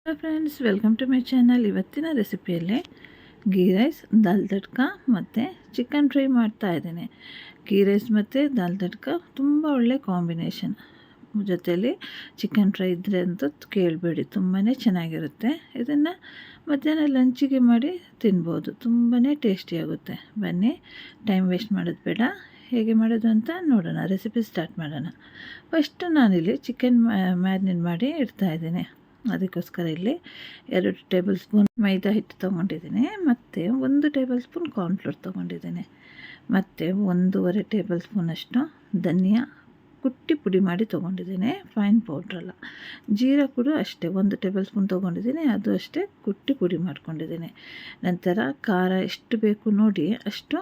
Hello friends, welcome to my channel. ಇವತ್ತಿನ ರೆಸಿಪಿಯಲ್ಲಿ ghee rice, ದಾಲ್ ತಡ್ಕ ಮತ್ತು ಚಿಕನ್ ಫ್ರೈ ಮಾಡ್ತಾ ಇದ್ದೀನಿ. ಗೀ ರೈಸ್ ಮತ್ತು ದಾಲ್ ತಡ್ಕ ತುಂಬ ಒಳ್ಳೆ ಕಾಂಬಿನೇಷನ್. ಜೊತೆಯಲ್ಲಿ ಚಿಕನ್ ಫ್ರೈ ಇದ್ದರೆ ಅಂತೂ ಕೇಳಬೇಡಿ, ತುಂಬಾ ಚೆನ್ನಾಗಿರುತ್ತೆ. ಇದನ್ನು ಮಧ್ಯಾಹ್ನ ಲಂಚಿಗೆ ಮಾಡಿ ತಿನ್ಬೋದು, ತುಂಬಾ ಟೇಸ್ಟಿಯಾಗುತ್ತೆ. ಬನ್ನಿ, ಟೈಮ್ ವೇಸ್ಟ್ ಮಾಡೋದು ಬೇಡ, ಹೇಗೆ ಮಾಡೋದು ಅಂತ ನೋಡೋಣ. ರೆಸಿಪಿ ಸ್ಟಾರ್ಟ್ ಮಾಡೋಣ. ಫಸ್ಟು ನಾನಿಲ್ಲಿ ಚಿಕನ್ ಮ್ಯಾರಿನೇಟ್ ಮಾಡಿ ಇಡ್ತಾಯಿದ್ದೀನಿ. ಅದಕ್ಕೋಸ್ಕರ ಇಲ್ಲಿ 2 ಟೇಬಲ್ ಸ್ಪೂನ್ ಮೈದಾ ಹಿಟ್ಟು ತೊಗೊಂಡಿದ್ದೀನಿ, ಮತ್ತು 1 ಟೇಬಲ್ ಸ್ಪೂನ್ ಕಾರ್ನ್ಫ್ಲೋರ್ ತೊಗೊಂಡಿದ್ದೀನಿ, ಮತ್ತು 1.5 ಟೇಬಲ್ ಸ್ಪೂನಷ್ಟು ಧನಿಯಾ ಕುಟ್ಟಿ ಪುಡಿ ಮಾಡಿ ತೊಗೊಂಡಿದ್ದೀನಿ, ಫೈನ್ ಪೌಡ್ರಲ್ಲ. ಜೀರಾ ಕೂಡ ಅಷ್ಟೇ 1 ಟೇಬಲ್ ಸ್ಪೂನ್ ತೊಗೊಂಡಿದ್ದೀನಿ, ಅದು ಅಷ್ಟೇ ಕುಟ್ಟಿ ಪುಡಿ ಮಾಡ್ಕೊಂಡಿದ್ದೀನಿ. ನಂತರ ಖಾರ ಎಷ್ಟು ಬೇಕು ನೋಡಿ ಅಷ್ಟು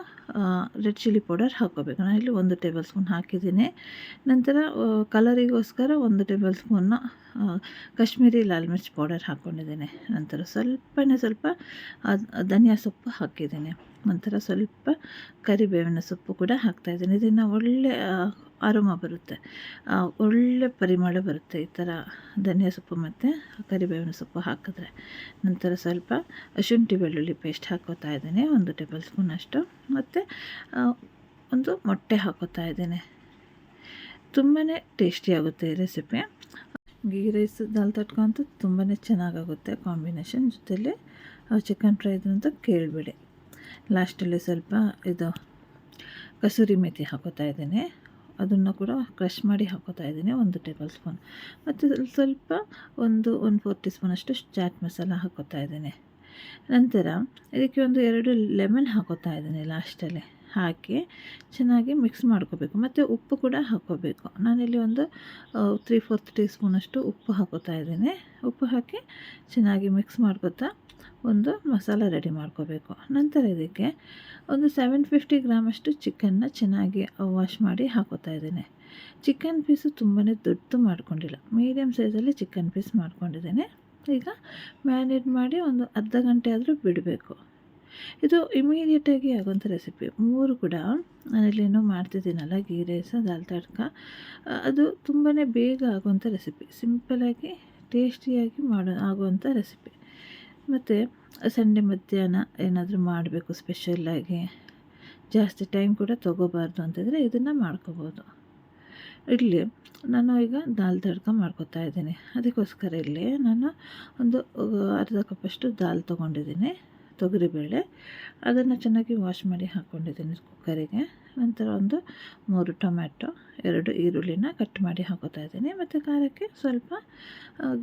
ರೆಡ್ ಚಿಲ್ಲಿ ಪೌಡರ್ ಹಾಕ್ಕೋಬೇಕು. ನಾನು ಇಲ್ಲಿ 1 ಟೇಬಲ್ ಸ್ಪೂನ್ ಹಾಕಿದ್ದೀನಿ. ನಂತರ ಕಲರಿಗೋಸ್ಕರ 1 ಟೇಬಲ್ ಸ್ಪೂನ್ ಕಾಶ್ಮೀರಿ ಲಾಲ್ ಮಿರ್ಚ್ ಪೌಡರ್ ಹಾಕ್ಕೊಂಡಿದ್ದೀನಿ. ನಂತರ ಸ್ವಲ್ಪ ಧನಿಯಾ ಸೊಪ್ಪು ಹಾಕಿದ್ದೀನಿ. ನಂತರ ಸ್ವಲ್ಪ ಕರಿಬೇವಿನ ಸೊಪ್ಪು ಕೂಡ ಹಾಕ್ತಾಯಿದ್ದೀನಿ. ಇದನ್ನು ಒಳ್ಳೆ ಅರೋಮ ಬರುತ್ತೆ, ಒಳ್ಳೆ ಪರಿಮಳ ಬರುತ್ತೆ ಈ ಥರ ಧನಿಯಾ ಸೊಪ್ಪು ಮತ್ತು ಕರಿಬೇವಿನ ಸೊಪ್ಪು ಹಾಕಿದ್ರೆ. ನಂತರ ಸ್ವಲ್ಪ ಶುಂಠಿ ಬೆಳ್ಳುಳ್ಳಿ ಪೇಸ್ಟ್ ಹಾಕೋತಾ ಇದ್ದೀನಿ, 1 ಟೇಬಲ್ ಸ್ಪೂನಷ್ಟು, ಮತ್ತು 1 ಮೊಟ್ಟೆ ಹಾಕೋತಾ ಇದ್ದೀನಿ. ತುಂಬಾ ಟೇಸ್ಟಿಯಾಗುತ್ತೆ ಈ ರೆಸಿಪಿ. ಗೀ ರೈಸ್ ದಾಲ್ ತಡ್ಕ ಅಂತೂ ತುಂಬಾ ಚೆನ್ನಾಗಾಗುತ್ತೆ ಕಾಂಬಿನೇಷನ್. ಜೊತೆಲಿ ಚಿಕನ್ ಫ್ರೈ ಇದ್ರಂತೂ ಕೇಳಬೇಡಿ. ಲಾಸ್ಟಲ್ಲಿ ಸ್ವಲ್ಪ ಇದು ಕಸೂರಿ ಮೇಥಿ ಹಾಕೋತಾ ಇದ್ದೀನಿ, ಅದನ್ನು ಕೂಡ ಕ್ರಷ್ ಮಾಡಿ ಹಾಕೋತಾ ಇದ್ದೀನಿ, 1 ಟೇಬಲ್ ಸ್ಪೂನ್. ಮತ್ತು ಸ್ವಲ್ಪ 1/4 ಟೀ ಸ್ಪೂನಷ್ಟು ಚಾಟ್ ಮಸಾಲ ಹಾಕೋತಾ ಇದ್ದೀನಿ. ನಂತರ ಇದಕ್ಕೆ 2 ಲೆಮನ್ ಹಾಕೋತಾ ಇದ್ದೀನಿ ಲಾಸ್ಟಲ್ಲಿ. ಹಾಕಿ ಚೆನ್ನಾಗಿ ಮಿಕ್ಸ್ ಮಾಡ್ಕೋಬೇಕು, ಮತ್ತು ಉಪ್ಪು ಕೂಡ ಹಾಕ್ಕೋಬೇಕು. ನಾನಿಲ್ಲಿ 3/4 ಟೀ ಸ್ಪೂನಷ್ಟು ಉಪ್ಪು ಹಾಕೋತಾ ಇದ್ದೀನಿ. ಉಪ್ಪು ಹಾಕಿ ಚೆನ್ನಾಗಿ ಮಿಕ್ಸ್ ಮಾಡ್ಕೋತಾ ಒಂದು ಮಸಾಲ ರೆಡಿ ಮಾಡ್ಕೋಬೇಕು. ನಂತರ ಇದಕ್ಕೆ 750 ಗ್ರಾಮಷ್ಟು ಚಿಕನ್ನ ಚೆನ್ನಾಗಿ ವಾಶ್ ಮಾಡಿ ಹಾಕೋತಾ ಇದ್ದೀನಿ. ಚಿಕನ್ ಪೀಸು ತುಂಬಾ ದೊಡ್ಡದು ಮಾಡ್ಕೊಂಡಿಲ್ಲ, ಮೀಡಿಯಮ್ ಸೈಜಲ್ಲಿ ಚಿಕನ್ ಪೀಸ್ ಮಾಡ್ಕೊಂಡಿದ್ದೀನಿ. ಈಗ ಮ್ಯಾರಿನೇಟ್ ಮಾಡಿ ಅರ್ಧ ಗಂಟೆ ಆದರೂ ಬಿಡಬೇಕು. ಇದು ಇಮಿಡಿಯೇಟಾಗಿ ಆಗೋಂಥ ರೆಸಿಪಿ. 3 ಕೂಡ ನಾನಿಲ್ಲೇನೋ ಮಾಡ್ತಿದ್ದೀನಲ್ಲ, ಗೀ ರೈಸ್ ದಾಲ್ ತಡ್ಕ, ಅದು ತುಂಬಾ ಬೇಗ ಆಗೋಂಥ ರೆಸಿಪಿ, ಸಿಂಪಲಾಗಿ ಟೇಸ್ಟಿಯಾಗಿ ಆಗುವಂಥ ರೆಸಿಪಿ. ಮತ್ತು ಸಂಡೇ ಮಧ್ಯಾಹ್ನ ಏನಾದರೂ ಮಾಡಬೇಕು ಸ್ಪೆಷಲ್ಲಾಗಿ, ಜಾಸ್ತಿ ಟೈಮ್ ಕೂಡ ತೊಗೋಬಾರ್ದು ಅಂತಂದರೆ ಇದನ್ನು ಮಾಡ್ಕೋಬೋದು. ಇಲ್ಲಿ ನಾನು ಈಗ ದಾಲ್ ತಡ್ಕ ಮಾಡ್ಕೋತಾ ಇದ್ದೀನಿ. ಅದಕ್ಕೋಸ್ಕರ ಇಲ್ಲಿ ನಾನು ಅರ್ಧ ಕಪ್ಪಷ್ಟು ದಾಲ್ ತೊಗೊಂಡಿದ್ದೀನಿ, ತೊಗರಿಬೇಳೆ. ಅದನ್ನು ಚೆನ್ನಾಗಿ ವಾಶ್ ಮಾಡಿ ಹಾಕ್ಕೊಂಡಿದ್ದೀನಿ ಕುಕ್ಕರಿಗೆ. ನಂತರ 3 ಟೊಮ್ಯಾಟೊ, 2 ಈರುಳ್ಳಿನ ಕಟ್ ಮಾಡಿ ಹಾಕೋತಾ ಇದ್ದೀನಿ, ಮತ್ತು ಖಾರಕ್ಕೆ ಸ್ವಲ್ಪ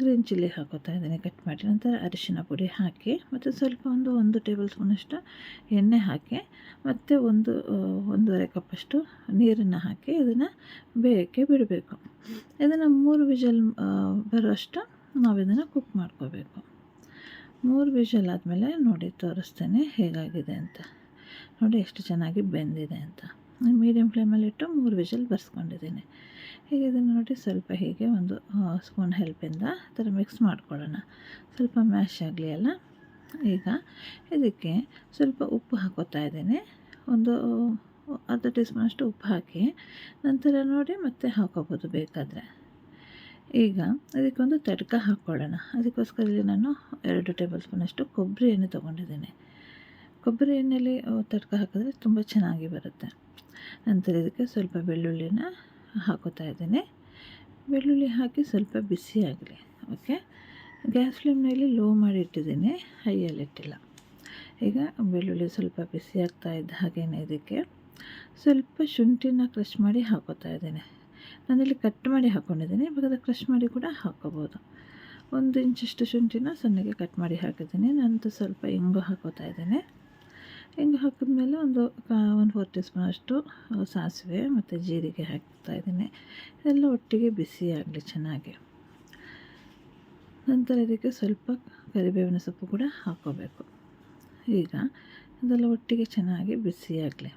ಗ್ರೀನ್ ಚಿಲ್ಲಿ ಹಾಕೋತಾ ಇದ್ದೀನಿ ಕಟ್ ಮಾಡಿ. ನಂತರ ಅರಿಶಿನ ಪುಡಿ ಹಾಕಿ, ಮತ್ತು ಸ್ವಲ್ಪ 1 ಟೇಬಲ್ ಸ್ಪೂನಷ್ಟು ಎಣ್ಣೆ ಹಾಕಿ, ಮತ್ತು 1.5 ಕಪ್ಪಷ್ಟು ನೀರನ್ನು ಹಾಕಿ ಇದನ್ನು ಬೇಯಕ್ಕೆ ಬಿಡಬೇಕು. ಇದನ್ನು 3 ವಿಷಲ್ ಬರೋಷ್ಟು ನಾವು ಇದನ್ನು ಕುಕ್ ಮಾಡ್ಕೋಬೇಕು. 3 ವಿಷಲ್ ಆದಮೇಲೆ ನೋಡಿ ತೋರಿಸ್ತೇನೆ ಹೇಗಾಗಿದೆ ಅಂತ. ನೋಡಿ ಎಷ್ಟು ಚೆನ್ನಾಗಿ ಬೆಂದಿದೆ ಅಂತ. ಮೀಡಿಯಮ್ ಫ್ಲೇಮಲ್ಲಿಟ್ಟು 3 ವಿಷಲ್ ಬರ್ಸ್ಕೊಂಡಿದ್ದೀನಿ. ಹೀಗೆ ಇದನ್ನು ನೋಡಿ ಸ್ವಲ್ಪ ಹೀಗೆ 1 ಸ್ಪೂನ್ ಹೆಲ್ಪಿಂದ ಆ ಥರ ಮಿಕ್ಸ್ ಮಾಡ್ಕೊಳ್ಳೋಣ, ಸ್ವಲ್ಪ ಮ್ಯಾಶ್ ಆಗಲಿ ಅಲ್ಲ. ಈಗ ಇದಕ್ಕೆ ಸ್ವಲ್ಪ ಉಪ್ಪು ಹಾಕೋತಾ ಇದ್ದೀನಿ, ಅರ್ಧ ಟೀ ಸ್ಪೂನಷ್ಟು ಉಪ್ಪು ಹಾಕಿ ನಂತರ ನೋಡಿ ಮತ್ತೆ ಹಾಕೋಬೋದು ಬೇಕಾದರೆ. ಈಗ ಅದಕ್ಕೊಂದು ತಡ್ಕ ಹಾಕ್ಕೊಳ್ಳೋಣ. ಅದಕ್ಕೋಸ್ಕರ ಇಲ್ಲಿ ನಾನು 2 ಟೇಬಲ್ ಸ್ಪೂನಷ್ಟು ಕೊಬ್ಬರಿ ಎಣ್ಣೆ ತೊಗೊಂಡಿದ್ದೀನಿ. ಕೊಬ್ಬರಿ ಎಣ್ಣೆಯಲ್ಲಿ ತಡ್ಕ ಹಾಕಿದ್ರೆ ತುಂಬ ಚೆನ್ನಾಗಿ ಬರುತ್ತೆ. ನಂತರ ಇದಕ್ಕೆ ಸ್ವಲ್ಪ ಬೆಳ್ಳುಳ್ಳಿನ ಹಾಕೋತಾ ಇದ್ದೀನಿ. ಬೆಳ್ಳುಳ್ಳಿ ಹಾಕಿ ಸ್ವಲ್ಪ ಬಿಸಿ ಆಗಲಿ. ಓಕೆ, ಗ್ಯಾಸ್ ಫ್ಲೇಮ್ನಲ್ಲಿ ಲೋ ಮಾಡಿ ಇಟ್ಟಿದ್ದೀನಿ, ಹೈಯಲ್ಲಿ ಇಟ್ಟಿಲ್ಲ. ಈಗ ಬೆಳ್ಳುಳ್ಳಿ ಸ್ವಲ್ಪ ಬಿಸಿ ಆಗ್ತಾ ಇದ್ದ ಹಾಗೇನೆ ಇದಕ್ಕೆ ಸ್ವಲ್ಪ ಶುಂಠಿನ ಕ್ರಷ್ ಮಾಡಿ ಹಾಕೋತಾ ಇದ್ದೀನಿ. ನಾನಿಲ್ಲಿ ಕಟ್ ಮಾಡಿ ಹಾಕ್ಕೊಂಡಿದ್ದೀನಿ, ಬೇಕಾದ್ರೆ ಕ್ರಷ್ ಮಾಡಿ ಕೂಡ ಹಾಕ್ಕೋಬೋದು. 1 ಇಂಚಷ್ಟು ಶುಂಠಿನ ಸಣ್ಣಗೆ ಕಟ್ ಮಾಡಿ ಹಾಕಿದ್ದೀನಿ. ನಂತರ ಸ್ವಲ್ಪ ಇಂಗು ಹಾಕೋತಾ ಇದ್ದೀನಿ. ಇಂಗು ಹಾಕಿದ್ಮೇಲೆ 1/4 ಟೀ ಸ್ಪೂನಷ್ಟು ಸಾಸಿವೆ ಮತ್ತು ಜೀರಿಗೆ ಹಾಕ್ತಾ ಇದ್ದೀನಿ. ಇದೆಲ್ಲ ಒಟ್ಟಿಗೆ ಬಿಸಿ ಆಗಲಿ ಚೆನ್ನಾಗಿ. ನಂತರ ಇದಕ್ಕೆ ಸ್ವಲ್ಪ ಕರಿಬೇವಿನ ಸೊಪ್ಪು ಕೂಡ ಹಾಕ್ಕೋಬೇಕು. ಈಗ ಇದೆಲ್ಲ ಒಟ್ಟಿಗೆ ಚೆನ್ನಾಗಿ ಬಿಸಿ ಆಗಲಿ.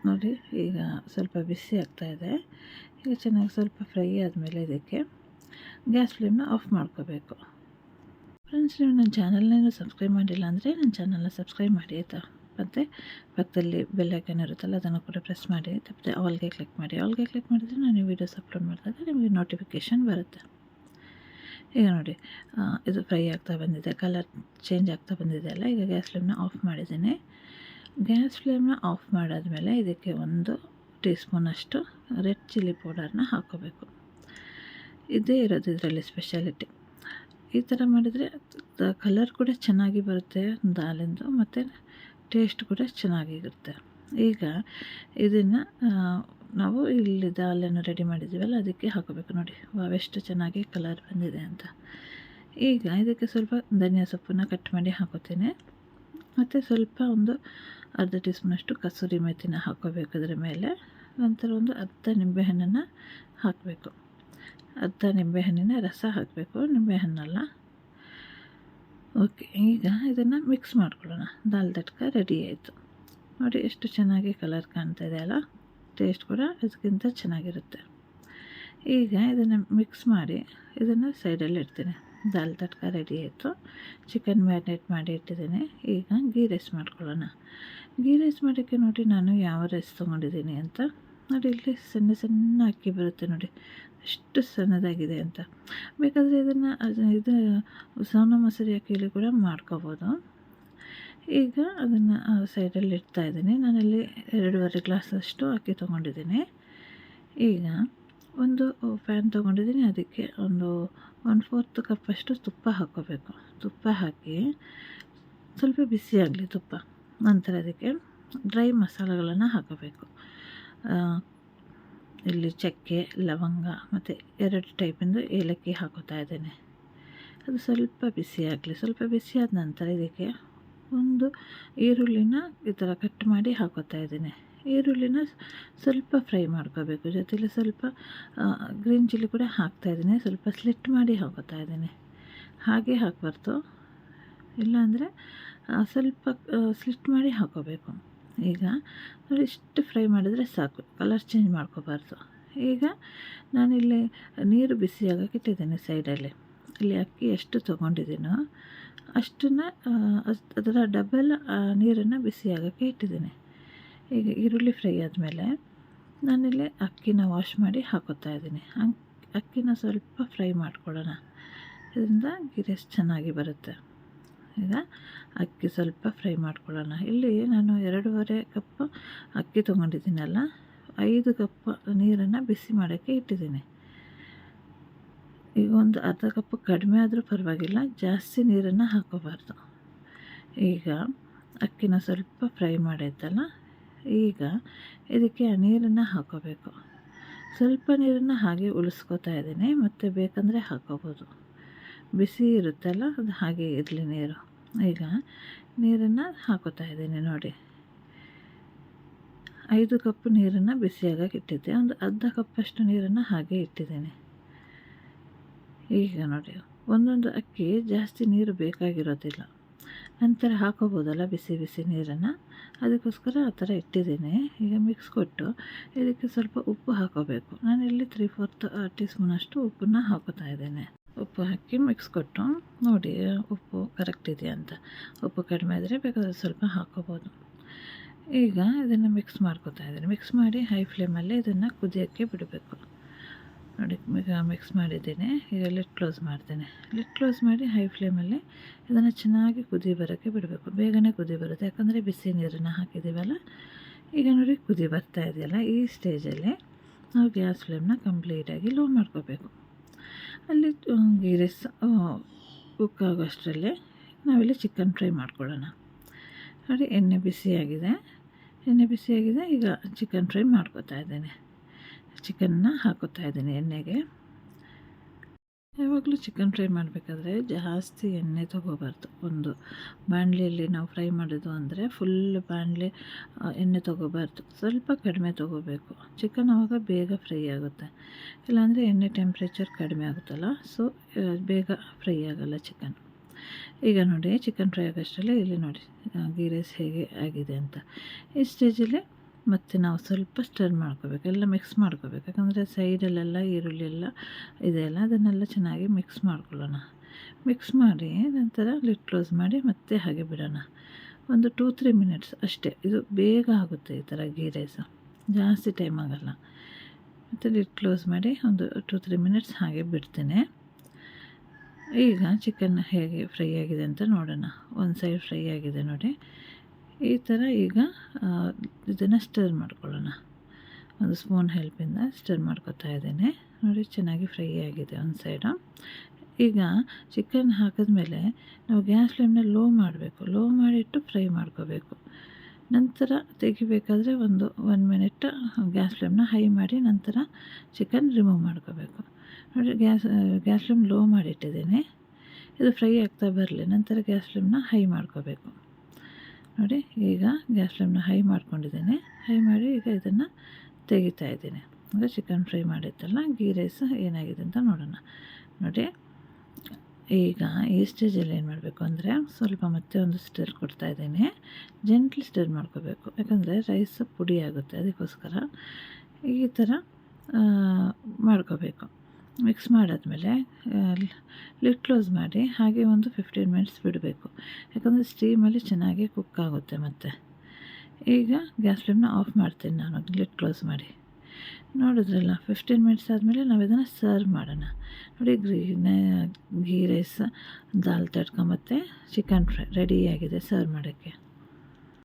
ನೋಡಿ ಈಗ ಸ್ವಲ್ಪ ಬಿಸಿ ಆಗ್ತಾಯಿದೆ. ಈಗ ಚೆನ್ನಾಗಿ ಸ್ವಲ್ಪ ಫ್ರೈ ಆದಮೇಲೆ ಇದಕ್ಕೆ ಗ್ಯಾಸ್ ಫ್ಲೇಮ್ನ ಆಫ್ ಮಾಡ್ಕೋಬೇಕು. ಫ್ರೆಂಡ್ಸ್, ನೀವು ನನ್ನ ಚಾನಲ್ನ ಸಬ್ಸ್ಕ್ರೈಬ್ ಮಾಡಿಲ್ಲ ಅಂದರೆ ನನ್ನ ಚಾನಲ್ನ ಸಬ್ಸ್ಕ್ರೈಬ್ ಮಾಡಿ ಆಯಿತಾ. ಮತ್ತು ಪಕ್ಕದಲ್ಲಿ ಬೆಲ್ ಐಕಾನ್ ಇರುತ್ತಲ್ಲ, ಅದನ್ನು ಕೂಡ ಪ್ರೆಸ್ ಮಾಡಿ, ತಪ್ಪದೆ ಆಲ್ಗೆ ಕ್ಲಿಕ್ ಮಾಡಿ. ಆಲ್ಗೆ ಕ್ಲಿಕ್ ಮಾಡಿದರೆ ನಾನು ವೀಡಿಯೋಸ್ ಅಪ್ಲೋಡ್ ಮಾಡಿದಾಗ ನಿಮಗೆ ನೋಟಿಫಿಕೇಷನ್ ಬರುತ್ತೆ. ಈಗ ನೋಡಿ ಇದು ಫ್ರೈ ಆಗ್ತಾ ಬಂದಿದೆ, ಕಲರ್ ಚೇಂಜ್ ಆಗ್ತಾ ಬಂದಿದೆ ಅಲ್ಲ. ಈಗ ಗ್ಯಾಸ್ ಫ್ಲೇಮ್ನ ಆಫ್ ಮಾಡಿದ್ದೀನಿ. ಗ್ಯಾಸ್ ಫ್ಲೇಮ್ನ ಆಫ್ ಮಾಡಾದಮೇಲೆ ಇದಕ್ಕೆ 1 ಟೀ ಸ್ಪೂನಷ್ಟು ರೆಡ್ ಚಿಲ್ಲಿ ಪೌಡರ್ನ ಹಾಕ್ಕೋಬೇಕು. ಇದೇ ಇರೋದು ಇದರಲ್ಲಿ ಸ್ಪೆಷಾಲಿಟಿ. ಈ ಥರ ಮಾಡಿದರೆ ಕಲರ್ ಕೂಡ ಚೆನ್ನಾಗಿ ಬರುತ್ತೆ ದಾಲಿಂದು, ಮತ್ತು ಟೇಸ್ಟ್ ಕೂಡ ಚೆನ್ನಾಗಿರುತ್ತೆ. ಈಗ ಇದನ್ನು ನಾವು ಇಲ್ಲಿ ದಾಲನ್ನು ರೆಡಿ ಮಾಡಿದ್ದೀವಲ್ಲ ಅದಕ್ಕೆ ಹಾಕೋಬೇಕು. ನೋಡಿ ಎಷ್ಟು ಚೆನ್ನಾಗಿ ಕಲರ್ ಬಂದಿದೆ ಅಂತ. ಈಗ ಇದಕ್ಕೆ ಸ್ವಲ್ಪ ಧನಿಯಾ ಸೊಪ್ಪನ್ನು ಕಟ್ ಮಾಡಿ ಹಾಕೋತೀನಿ, ಮತ್ತು ಸ್ವಲ್ಪ ಒಂದು ಅರ್ಧ ಟೀ ಸ್ಪೂನಷ್ಟು ಕಸೂರಿ ಮೆಥಿನ ಹಾಕೋಬೇಕು ಅದರ ಮೇಲೆ. ನಂತರ ಒಂದು ಅರ್ಧ ನಿಂಬೆಹಣ್ಣನ್ನು ಹಾಕಬೇಕು. ಅರ್ಧ ನಿಂಬೆಹಣ್ಣಿನ ರಸ ಹಾಕಬೇಕು, ನಿಂಬೆಹಣ್ಣಲ್ಲ. ಓಕೆ, ಈಗ ಇದನ್ನು ಮಿಕ್ಸ್ ಮಾಡ್ಕೊಳ್ಳೋಣ. ದಾಲ್ ತಡ್ಕ ರೆಡಿ ಆಯಿತು. ನೋಡಿ ಎಷ್ಟು ಚೆನ್ನಾಗಿ ಕಲರ್ ಕಾಣ್ತಾ ಇದೆ ಅಲ್ಲ. ಟೇಸ್ಟ್ ಕೂಡ ಇದಕ್ಕಿಂತ ಚೆನ್ನಾಗಿರುತ್ತೆ. ಈಗ ಇದನ್ನು ಮಿಕ್ಸ್ ಮಾಡಿ ಇದನ್ನು ಸೈಡಲ್ಲಿ ಇಡ್ತೀನಿ. ದಾಲ್ ತಡ್ಕ ರೆಡಿ ಆಯಿತು. ಚಿಕನ್ ಮ್ಯಾರಿನೇಟ್ ಮಾಡಿ ಇಟ್ಟಿದ್ದೀನಿ. ಈಗ ಗೀ ರೈಸ್ ಮಾಡ್ಕೊಳ್ಳೋಣ. ಗೀ ರೈಸ್ ಮಾಡೋಕ್ಕೆ ನೋಡಿ ನಾನು ಯಾವ ರೈಸ್ ತೊಗೊಂಡಿದ್ದೀನಿ ಅಂತ. ನೋಡಿ ಇಲ್ಲಿ ಸಣ್ಣ ಸಣ್ಣ ಅಕ್ಕಿ ಬರುತ್ತೆ ನೋಡಿ, ಎಷ್ಟು ಸಣ್ಣದಾಗಿದೆ ಅಂತ. ಬೇಕಾದರೆ ಇದು ಸೋನಾ ಮಸೂರಿ ಅಕ್ಕಿಯಲ್ಲಿ ಕೂಡ ಮಾಡ್ಕೋಬೋದು. ಈಗ ಅದನ್ನು ಸೈಡಲ್ಲಿ ಇಡ್ತಾಯಿದ್ದೀನಿ. ನಾನಲ್ಲಿ 2.5 ಗ್ಲಾಸಷ್ಟು ಅಕ್ಕಿ ತೊಗೊಂಡಿದ್ದೀನಿ. ಈಗ ಒಂದು ಪ್ಯಾನ್ ತೊಗೊಂಡಿದ್ದೀನಿ, ಅದಕ್ಕೆ ಒಂದು 1/4 ಕಪ್ಪಷ್ಟು ತುಪ್ಪ ಹಾಕ್ಕೋಬೇಕು. ತುಪ್ಪ ಹಾಕಿ ಸ್ವಲ್ಪ ಬಿಸಿ ಆಗಲಿ ತುಪ್ಪ. ನಂತರ ಅದಕ್ಕೆ ಡ್ರೈ ಮಸಾಲೆಗಳನ್ನು ಹಾಕೋಬೇಕು. ಇಲ್ಲಿ ಚಕ್ಕೆ, ಲವಂಗ ಮತ್ತು 2 ಟೈಪಿಂದು ಏಲಕ್ಕಿ ಹಾಕೋತಾ ಇದ್ದೇನೆ. ಅದು ಸ್ವಲ್ಪ ಬಿಸಿ ಆಗಲಿ. ಸ್ವಲ್ಪ ಬಿಸಿ ಆದ ನಂತರ ಇದಕ್ಕೆ ಒಂದು ಈರುಳ್ಳಿನ ಈ ಥರ ಕಟ್ ಮಾಡಿ ಹಾಕೋತಾ ಇದ್ದೀನಿ. ಈರುಳ್ಳಿನ ಸ್ವಲ್ಪ ಫ್ರೈ ಮಾಡ್ಕೋಬೇಕು. ಜೊತೆಲಿ ಸ್ವಲ್ಪ ಗ್ರೀನ್ ಚಿಲ್ಲಿ ಕೂಡ ಹಾಕ್ತಾಯಿದ್ದೀನಿ. ಸ್ವಲ್ಪ ಸ್ಲಿಟ್ ಮಾಡಿ ಹಾಕೋತಾ ಇದ್ದೀನಿ. ಹಾಗೆ ಹಾಕಬಾರ್ದು, ಇಲ್ಲಾಂದರೆ ಸ್ವಲ್ಪ ಸ್ಲಿಟ್ ಮಾಡಿ ಹಾಕೋಬೇಕು. ಈಗ ನೋಡಿ ಇಷ್ಟು ಫ್ರೈ ಮಾಡಿದರೆ ಸಾಕು, ಕಲರ್ ಚೇಂಜ್ ಮಾಡ್ಕೋಬಾರ್ದು. ಈಗ ನಾನಿಲ್ಲಿ ನೀರು ಬಿಸಿ ಆಗೋಕ್ಕೆ ಇಟ್ಟಿದ್ದೀನಿ ಸೈಡಲ್ಲಿ. ಇಲ್ಲಿ ಅಕ್ಕಿ ಎಷ್ಟು ತೊಗೊಂಡಿದ್ದೀನೋ ಅಷ್ಟನ್ನು ಅದರ ಡಬಲ್ ನೀರನ್ನು ಬಿಸಿ ಆಗೋಕ್ಕೆ ಇಟ್ಟಿದ್ದೀನಿ. ಈಗ ಈರುಳ್ಳಿ ಫ್ರೈ ಆದಮೇಲೆ ನಾನಿಲ್ಲಿ ಅಕ್ಕಿನ ವಾಶ್ ಮಾಡಿ ಹಾಕೋತಾ ಇದ್ದೀನಿ. ಅಕ್ಕಿನ ಸ್ವಲ್ಪ ಫ್ರೈ ಮಾಡ್ಕೊಳ್ಳೋಣ, ಇದರಿಂದ ಗೀ ರೈಸ್ ಚೆನ್ನಾಗಿ ಬರುತ್ತೆ. ಈಗ ಅಕ್ಕಿ ಸ್ವಲ್ಪ ಫ್ರೈ ಮಾಡ್ಕೊಳ್ಳೋಣ. ಇಲ್ಲಿ ನಾನು 2.5 ಕಪ್ ಅಕ್ಕಿ ತೊಗೊಂಡಿದ್ದೀನಲ್ಲ, 5 ಕಪ್ ನೀರನ್ನು ಬಿಸಿ ಮಾಡೋಕ್ಕೆ ಇಟ್ಟಿದ್ದೀನಿ. ಈಗ ಒಂದು ಅರ್ಧ ಕಪ್ ಕಡಿಮೆ ಆದರೂ ಪರವಾಗಿಲ್ಲ, ಜಾಸ್ತಿ ನೀರನ್ನು ಹಾಕೋಬಾರ್ದು. ಈಗ ಅಕ್ಕಿನ ಸ್ವಲ್ಪ ಫ್ರೈ ಮಾಡಿದ್ದಲ್ಲ, ಈಗ ಇದಕ್ಕೆ ಆ ನೀರನ್ನು ಹಾಕೋಬೇಕು. ಸ್ವಲ್ಪ ನೀರನ್ನು ಹಾಗೆ ಉಳಿಸ್ಕೊತಾ ಇದ್ದೀನಿ, ಮತ್ತು ಬೇಕಂದರೆ ಹಾಕೋಬೋದು. ಬಿಸಿ ಇರುತ್ತಲ್ಲ, ಅದು ಹಾಗೆ ಇರಲಿ ನೀರು. ಈಗ ನೀರನ್ನು ಹಾಕೋತಾ ಇದ್ದೀನಿ. ನೋಡಿ 5 ಕಪ್ ನೀರನ್ನು ಬಿಸಿಯಾಗಕ್ಕೆ ಇಟ್ಟಿದ್ದೆ, ಒಂದು ಅರ್ಧ ಕಪ್ಪಷ್ಟು ನೀರನ್ನು ಹಾಗೆ ಇಟ್ಟಿದ್ದೀನಿ. ಈಗ ನೋಡಿ ಒಂದೊಂದು ಅಕ್ಕಿ ಜಾಸ್ತಿ ನೀರು ಬೇಕಾಗಿರೋದಿಲ್ಲ, ನಂತರ ಹಾಕೋಬೋದಲ್ಲ ಬಿಸಿ ಬಿಸಿ ನೀರನ್ನು, ಅದಕ್ಕೋಸ್ಕರ ಆ ಥರ ಇಟ್ಟಿದ್ದೀನಿ. ಈಗ ಮಿಕ್ಸ್ ಕೊಟ್ಟು ಇದಕ್ಕೆ ಸ್ವಲ್ಪ ಉಪ್ಪು ಹಾಕೋಬೇಕು. ನಾನಿಲ್ಲಿ 3/4 ಟೀ ಸ್ಪೂನಷ್ಟು ಉಪ್ಪನ್ನು ಹಾಕೋತಾ ಇದ್ದೇನೆ. ಉಪ್ಪು ಹಾಕಿ ಮಿಕ್ಸ್ ಕೊಟ್ಟು ನೋಡಿ ಉಪ್ಪು ಕರೆಕ್ಟ್ ಇದೆಯಾ ಅಂತ. ಉಪ್ಪು ಕಡಿಮೆ ಆದರೆ ಬೇಕಾದರೆ ಸ್ವಲ್ಪ ಹಾಕೋಬೋದು. ಈಗ ಇದನ್ನು ಮಿಕ್ಸ್ ಮಾಡ್ಕೊತಾ ಇದ್ದೀನಿ. ಮಿಕ್ಸ್ ಮಾಡಿ ಹೈ ಫ್ಲೇಮಲ್ಲಿ ಇದನ್ನು ಕುದಿಯೋಕ್ಕೆ ಬಿಡಬೇಕು. ನೋಡಿ ಈಗ ಮಿಕ್ಸ್ ಮಾಡಿದ್ದೀನಿ. ಈಗ ಲಿಡ್ ಕ್ಲೋಸ್ ಮಾಡ್ತೇನೆ. ಲಿಡ್ ಕ್ಲೋಸ್ ಮಾಡಿ ಹೈ ಫ್ಲೇಮಲ್ಲಿ ಇದನ್ನು ಚೆನ್ನಾಗಿ ಕುದಿ ಬರೋಕ್ಕೆ ಬಿಡಬೇಕು. ಬೇಗನೆ ಕುದಿ ಬರುತ್ತೆ, ಯಾಕಂದರೆ ಬಿಸಿ ನೀರನ್ನು ಹಾಕಿದ್ದೀವಲ್ಲ. ಈಗ ನೋಡಿ ಕುದಿ ಬರ್ತಾ ಇದೆಯಲ್ಲ, ಈ ಸ್ಟೇಜಲ್ಲಿ ನಾವು ಗ್ಯಾಸ್ ಫ್ಲೇಮ್ನ ಕಂಪ್ಲೀಟಾಗಿ ಲೋ ಮಾಡ್ಕೋಬೇಕು. ಅಲ್ಲಿ ಗೀ ರೈಸ್ ಕುಕ್ ಆಗೋಷ್ಟರಲ್ಲಿ ನಾವಿಲ್ಲಿ ಚಿಕನ್ ಫ್ರೈ ಮಾಡ್ಕೊಳ್ಳೋಣ. ನೋಡಿ ಎಣ್ಣೆ ಬಿಸಿಯಾಗಿದೆ. ಈಗ ಚಿಕನ್ ಫ್ರೈ ಮಾಡ್ಕೊತಾ ಇದ್ದೇನೆ. ಚಿಕನ್ನ ಹಾಕೋತಾ ಇದ್ದೀನಿ ಎಣ್ಣೆಗೆ. ಯಾವಾಗಲೂ ಚಿಕನ್ ಫ್ರೈ ಮಾಡಬೇಕಾದ್ರೆ ಜಾಸ್ತಿ ಎಣ್ಣೆ ತೊಗೋಬಾರ್ದು. ಒಂದು ಬಾಣಲಿಯಲ್ಲಿ ನಾವು ಫ್ರೈ ಮಾಡೋದು ಅಂದರೆ ಫುಲ್ ಬಾಣಲಿ ಎಣ್ಣೆ ತೊಗೋಬಾರ್ದು, ಸ್ವಲ್ಪ ಕಡಿಮೆ ತೊಗೋಬೇಕು. ಚಿಕನ್ ಆವಾಗ ಬೇಗ ಫ್ರೈ ಆಗುತ್ತೆ, ಇಲ್ಲಾಂದರೆ ಎಣ್ಣೆ ಟೆಂಪ್ರೇಚರ್ ಕಡಿಮೆ ಆಗುತ್ತಲ್ಲ, ಸೊ ಬೇಗ ಫ್ರೈ ಆಗೋಲ್ಲ ಚಿಕನ್. ಈಗ ನೋಡಿ ಚಿಕನ್ ಫ್ರೈ ಆಗೋಷ್ಟರಲ್ಲಿ ಇಲ್ಲಿ ನೋಡಿ ಗೀ ರೈಸ್ ಹೇಗೆ ಆಗಿದೆ ಅಂತ. ಈ ಸ್ಟೇಜಲ್ಲಿ ಮತ್ತು ನಾವು ಸ್ವಲ್ಪ ಸ್ಟರ್ ಮಾಡ್ಕೋಬೇಕು, ಎಲ್ಲ ಮಿಕ್ಸ್ ಮಾಡ್ಕೋಬೇಕು. ಯಾಕಂದರೆ ಸೈಡಲ್ಲೆಲ್ಲ ಈರುಳ್ಳಿ ಎಲ್ಲ ಇದೆಯಲ್ಲ, ಅದನ್ನೆಲ್ಲ ಚೆನ್ನಾಗಿ ಮಿಕ್ಸ್ ಮಾಡ್ಕೊಳ್ಳೋಣ. ಮಿಕ್ಸ್ ಮಾಡಿ ನಂತರ ಲಿಡ್ ಕ್ಲೋಸ್ ಮಾಡಿ ಮತ್ತೆ ಹಾಗೆ ಬಿಡೋಣ. ಒಂದು 2-3 ಮಿನಿಟ್ಸ್ ಅಷ್ಟೇ. ಇದು ಬೇಗ ಆಗುತ್ತೆ ಈ ಥರ ಗೀ ರೈಸು, ಜಾಸ್ತಿ ಟೈಮ್ ಆಗೋಲ್ಲ. ಮತ್ತು ಲಿಡ್ ಕ್ಲೋಸ್ ಮಾಡಿ ಒಂದು 2-3 ಮಿನಿಟ್ಸ್ ಹಾಗೆ ಬಿಡ್ತೇನೆ. ಈಗ ಚಿಕನ್ ಹೇಗೆ ಫ್ರೈ ಆಗಿದೆ ಅಂತ ನೋಡೋಣ. ಒಂದು ಸೈಡ್ ಫ್ರೈ ಆಗಿದೆ ನೋಡಿ. ಈ ಥರ ಈಗ ಇದನ್ನು ಸ್ಟರ್ ಮಾಡ್ಕೊಳ್ಳೋಣ. ಒಂದು ಸ್ಪೂನ್ ಹೆಲ್ಪಿಂದ ಸ್ಟರ್ ಮಾಡ್ಕೊತಾ ಇದ್ದೇನೆ ನೋಡಿ. ಚೆನ್ನಾಗಿ ಫ್ರೈ ಆಗಿದೆ ಒಂದು ಸೈಡು. ಈಗ ಚಿಕನ್ ಹಾಕಿದ್ಮೇಲೆ ನಾವು ಗ್ಯಾಸ್ ಫ್ಲೇಮ್ನ ಲೋ ಮಾಡಬೇಕು. ಲೋ ಮಾಡಿಟ್ಟು ಫ್ರೈ ಮಾಡ್ಕೋಬೇಕು. ನಂತರ ತೆಗಿಬೇಕಾದ್ರೆ ಒಂದು 1 ಮಿನಿಟ್ ಗ್ಯಾಸ್ ಫ್ಲೇಮ್ನ ಹೈ ಮಾಡಿ ನಂತರ ಚಿಕನ್ ರಿಮೂವ್ ಮಾಡ್ಕೋಬೇಕು ನೋಡಿ. ಗ್ಯಾಸ್ ಫ್ಲೇಮ್ ಲೋ ಮಾಡಿಟ್ಟಿದ್ದೀನಿ. ಇದು ಫ್ರೈ ಆಗ್ತಾ ಬರಲಿ, ನಂತರ ಗ್ಯಾಸ್ ಫ್ಲೇಮ್ನ ಹೈ ಮಾಡ್ಕೋಬೇಕು ನೋಡಿ. ಈಗ ಗ್ಯಾಸ್ ಫ್ಲೇಮ್ನ ಹೈ ಮಾಡ್ಕೊಂಡಿದ್ದೀನಿ. ಹೈ ಮಾಡಿ ಈಗ ಇದನ್ನು ತೆಗಿತಾ ಇದ್ದೀನಿ. ಅಂದರೆ ಚಿಕನ್ ಫ್ರೈ ಮಾಡಿತ್ತಲ್ಲ, ಗೀ ರೈಸ್ ಏನಾಗಿದೆ ಅಂತ ನೋಡೋಣ ನೋಡಿ. ಈಗ ಈ ಸ್ಟೇಜಲ್ಲಿ ಏನು ಮಾಡಬೇಕು ಅಂದರೆ ಸ್ವಲ್ಪ ಮತ್ತೆ ಒಂದು ಸ್ಟಿರ್ ಕೊಡ್ತಾಯಿದ್ದೀನಿ. ಜೆಂಟ್ಲಿ ಸ್ಟಿರ್ ಮಾಡ್ಕೋಬೇಕು, ಯಾಕಂದರೆ ರೈಸ್ ಪುಡಿ ಆಗುತ್ತೆ, ಅದಕ್ಕೋಸ್ಕರ ಈ ಥರ ಮಾಡ್ಕೋಬೇಕು. ಮಿಕ್ಸ್ ಮಾಡಾದ್ಮೇಲೆ ಲಿಡ್ ಕ್ಲೋಸ್ ಮಾಡಿ ಹಾಗೆ ಒಂದು 15 ಮಿನಿಟ್ಸ್ ಬಿಡಬೇಕು, ಯಾಕಂದರೆ ಸ್ಟೀಮಲ್ಲಿ ಚೆನ್ನಾಗಿ ಕುಕ್ ಆಗುತ್ತೆ. ಮತ್ತು ಈಗ ಗ್ಯಾಸ್ ಫ್ಲೇಮ್ನ ಆಫ್ ಮಾಡ್ತೀನಿ ನಾನು ಲಿಡ್ ಕ್ಲೋಸ್ ಮಾಡಿ. ನೋಡಿದ್ರಲ್ಲ, 15 ಮಿನಿಟ್ಸ್ ಆದಮೇಲೆ ನಾವು ಇದನ್ನು ಸರ್ವ್ ಮಾಡೋಣ ನೋಡಿ. ಗೀ ರೈಸ್, ದಾಲ್ ತಡ್ಕ ಮತ್ತು ಚಿಕನ್ ಫ್ರೈ ರೆಡಿಯಾಗಿದೆ ಸರ್ವ್ ಮಾಡೋಕ್ಕೆ.